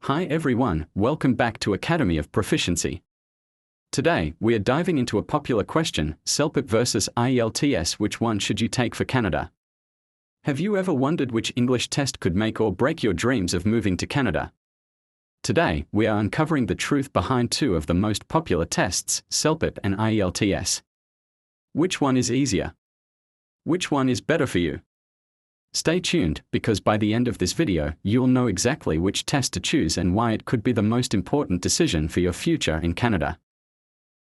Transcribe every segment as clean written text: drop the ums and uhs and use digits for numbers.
Hi everyone, welcome back to Academy of Proficiency. Today, we are diving into a popular question, CELPIP versus IELTS, which one should you take for Canada? Have you ever wondered which English test could make or break your dreams of moving to Canada? Today, we are uncovering the truth behind two of the most popular tests, CELPIP and IELTS. Which one is easier? Which one is better for you? Stay tuned, because by the end of this video, you'll know exactly which test to choose and why it could be the most important decision for your future in Canada.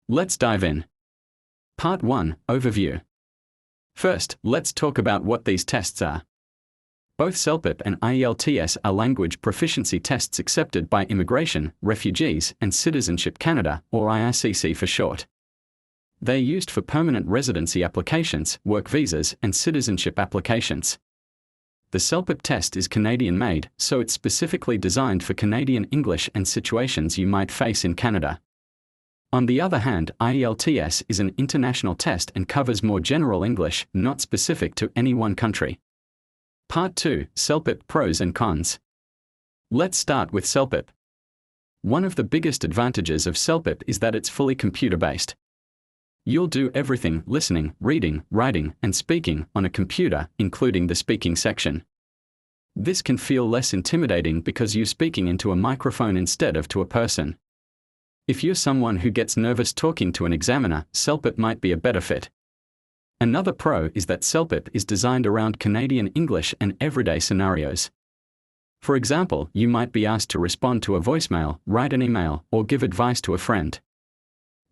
Let's dive in. Part 1, Overview. First, let's talk about what these tests are. Both CELPIP and IELTS are language proficiency tests accepted by Immigration, Refugees, and Citizenship Canada, or IRCC for short. They are used for permanent residency applications, work visas, and citizenship applications. The CELPIP test is Canadian-made, so it's specifically designed for Canadian English and situations you might face in Canada. On the other hand, IELTS is an international test and covers more general English, not specific to any one country. Part 2, CELPIP Pros and Cons. Let's start with CELPIP. One of the biggest advantages of CELPIP is that it's fully computer-based. You'll do everything, listening, reading, writing, and speaking, on a computer, including the speaking section. This can feel less intimidating because you're speaking into a microphone instead of to a person. If you're someone who gets nervous talking to an examiner, CELPIP might be a better fit. Another pro is that CELPIP is designed around Canadian English and everyday scenarios. For example, you might be asked to respond to a voicemail, write an email, or give advice to a friend.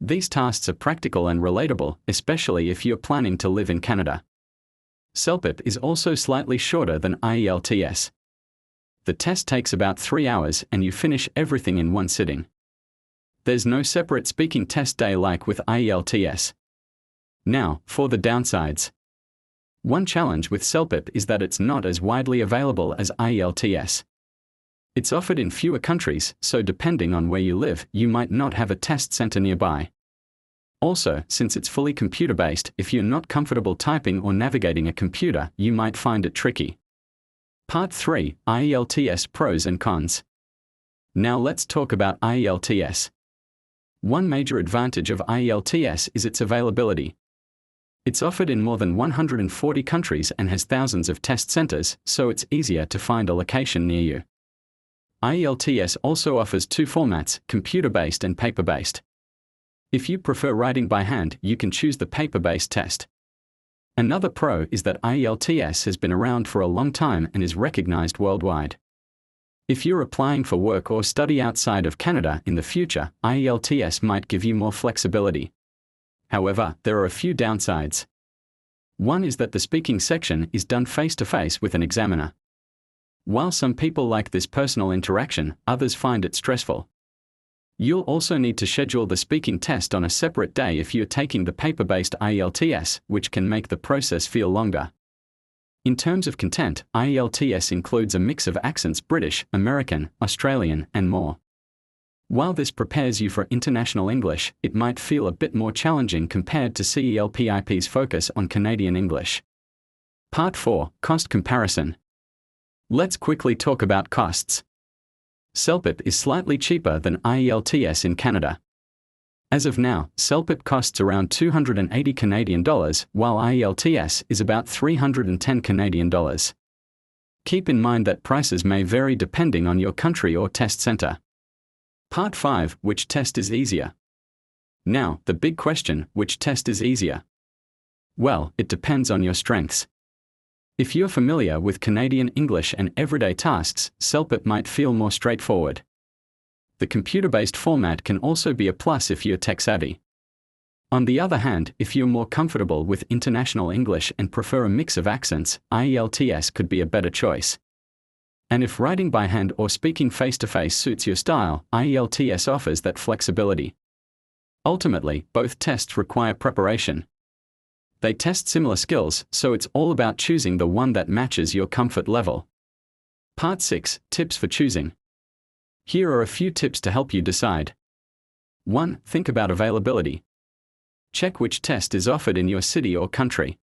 These tasks are practical and relatable, especially if you're planning to live in Canada. CELPIP is also slightly shorter than IELTS. The test takes about 3 hours and you finish everything in one sitting. There's no separate speaking test day like with IELTS. Now, for the downsides. One challenge with CELPIP is that it's not as widely available as IELTS. It's offered in fewer countries, so depending on where you live, you might not have a test center nearby. Also, since it's fully computer-based, if you're not comfortable typing or navigating a computer, you might find it tricky. Part 3, IELTS Pros and Cons. Now let's talk about IELTS. One major advantage of IELTS is its availability. It's offered in more than 140 countries and has thousands of test centers, so it's easier to find a location near you. IELTS also offers two formats, computer-based and paper-based. If you prefer writing by hand, you can choose the paper-based test. Another pro is that IELTS has been around for a long time and is recognized worldwide. If you're applying for work or study outside of Canada in the future, IELTS might give you more flexibility. However, there are a few downsides. One is that the speaking section is done face-to-face with an examiner. While some people like this personal interaction, others find it stressful. You'll also need to schedule the speaking test on a separate day if you're taking the paper-based IELTS, which can make the process feel longer. In terms of content, IELTS includes a mix of accents: British, American, Australian, and more. While this prepares you for international English, it might feel a bit more challenging compared to CELPIP's focus on Canadian English. Part 4, Cost Comparison. Let's quickly talk about costs. CELPIP is slightly cheaper than IELTS in Canada. As of now, CELPIP costs around $280 Canadian, while IELTS is about $310 Canadian. Keep in mind that prices may vary depending on your country or test center. Part 5, Which test is easier? Now, the big question, which test is easier? Well, it depends on your strengths. If you're familiar with Canadian English and everyday tasks, CELPIP might feel more straightforward. The computer-based format can also be a plus if you're tech-savvy. On the other hand, if you're more comfortable with international English and prefer a mix of accents, IELTS could be a better choice. And if writing by hand or speaking face-to-face suits your style, IELTS offers that flexibility. Ultimately, both tests require preparation. They test similar skills, so it's all about choosing the one that matches your comfort level. Part 6, Tips for choosing. Here are a few tips to help you decide. 1. Think about availability. Check which test is offered in your city or country.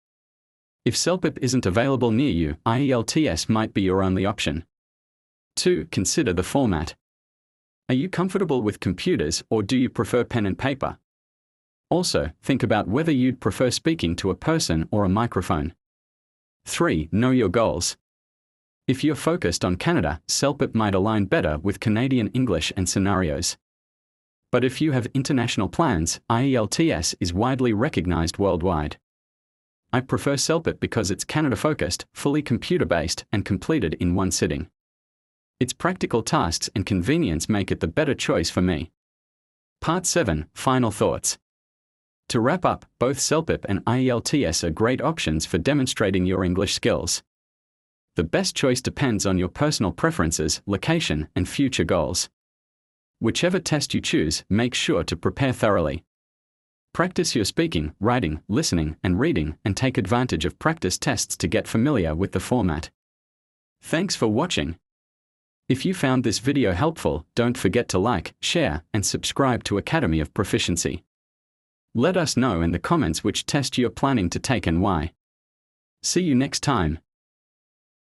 If CELPIP isn't available near you, IELTS might be your only option. 2. Consider the format. Are you comfortable with computers or do you prefer pen and paper? Also, think about whether you'd prefer speaking to a person or a microphone. 3. Know your goals. If you're focused on Canada, CELPIP might align better with Canadian English and scenarios. But if you have international plans, IELTS is widely recognized worldwide. I prefer CELPIP because it's Canada-focused, fully computer-based, and completed in one sitting. Its practical tasks and convenience make it the better choice for me. Part 7. Final thoughts. To wrap up, both CELPIP and IELTS are great options for demonstrating your English skills. The best choice depends on your personal preferences, location, and future goals. Whichever test you choose, make sure to prepare thoroughly. Practice your speaking, writing, listening, and reading, and take advantage of practice tests to get familiar with the format. Thanks for watching. If you found this video helpful, don't forget to like, share, and subscribe to Academy of Proficiency. Let us know in the comments which test you're planning to take and why. See you next time.